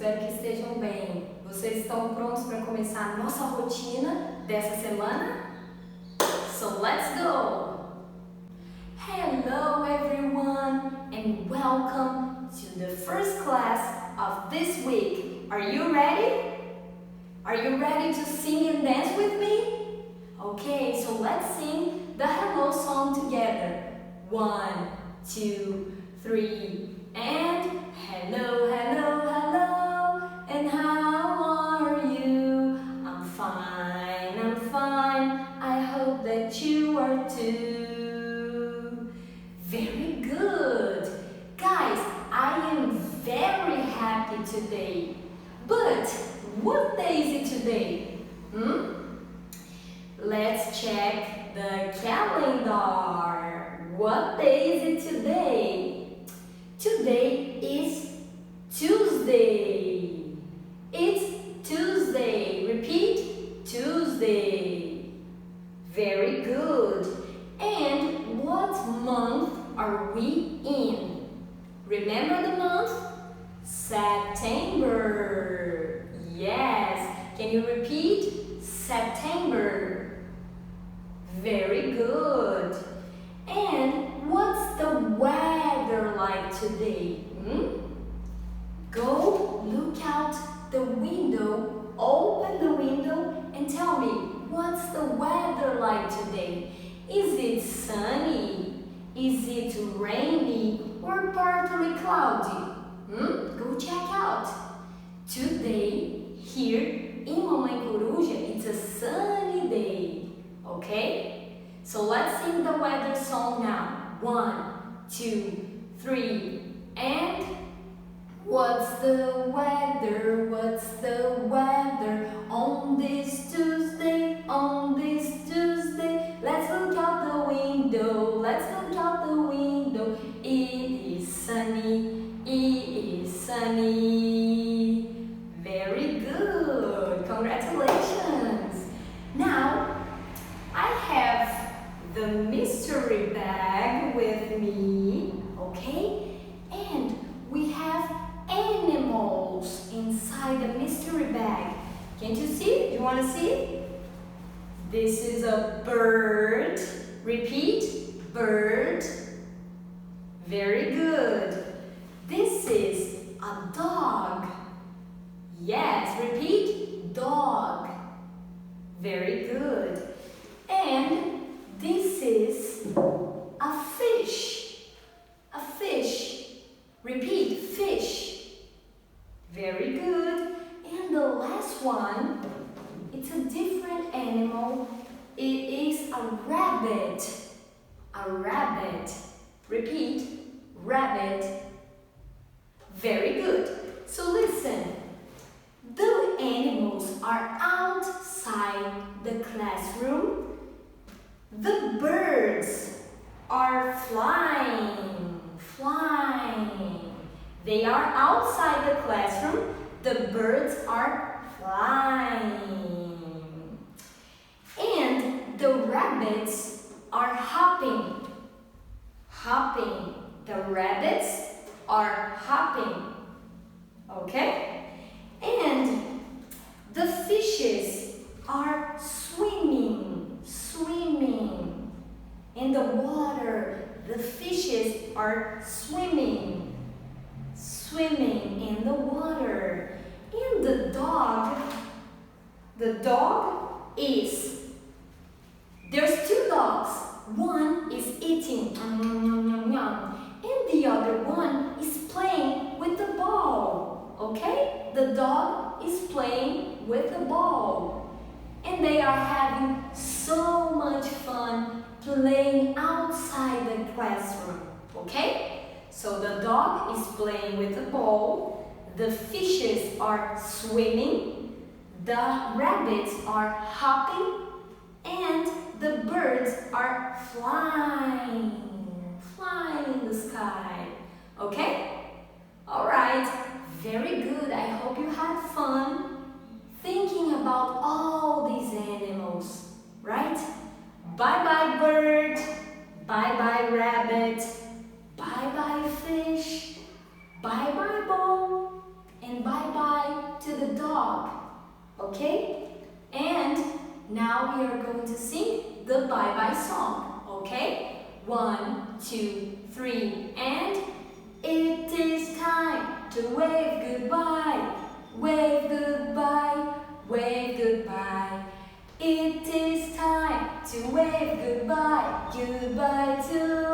espero que estejam bem. Vocês estão prontos para começar a nossa rotina dessa semana? So let's go! Hello everyone and welcome to the first class of this week. Are you ready? Are you ready to sing and dance with me? Okay, so let's sing the hello song together. 1, 2, 3, and hello, hello, hello, and how are you? I'm fine, I hope that you are too. Very good. Guys, I am very happy today. But what day is it today? Let's check the calendar. What day is it today? Today is Tuesday. It's Tuesday. Repeat, Tuesday. Very good. And what month are we in? Remember the month? September. Yes. Can you repeat? September. Very good. And what's the weather like today? Go look out the window, open the window and tell me, what's the weather like today? Is it sunny? Is it rainy or partly cloudy? Go check out. Today, here in Mamãe Coruja, it's a sunny day. Okay? So let's sing the weather song now. 1, 2, 3, and what's the weather? What's the weather on this Tuesday? On this Tuesday, let's look out the window. Let's look out the window. It is sunny. It is sunny. Very good. Congratulations. Now, I have the mystery bag with me, okay? And we have animals inside the mystery bag. Can't you see? Do you want to see? This is a bird. Repeat, bird. Very good. This is a dog. Yes, repeat, dog. Very good. And this is a fish. A fish. Repeat, fish. Very good. And the last one, it's a different animal. It is a rabbit. A rabbit. Repeat, rabbit. Very good. So listen. The animals are outside the classroom. The birds are flying. They are outside the classroom. The birds are flying. And the rabbits are hopping. The rabbits are hopping. Okay? And the fishes are swimming in the water. The fishes are swimming in the water. And the dog is, there's 2 dogs. One is eating, and the other one is playing with the ball. Okay? The dog is playing with the ball. And they are having so much fun playing outside the classroom. Okay? So the dog is playing with the ball. The fishes are swimming. The rabbits are hopping. And the birds are flying in the sky. Okay? Alright, very good. I hope you had fun thinking about all these animals, right? Bye-bye bird, bye-bye rabbit, bye-bye fish, bye-bye ball, and bye-bye the dog. Okay? And now we are going to sing the bye-bye song. Okay? 1, 2, 3, and it is time to wave goodbye. Wave goodbye, wave goodbye. It is time to wave goodbye. Goodbye to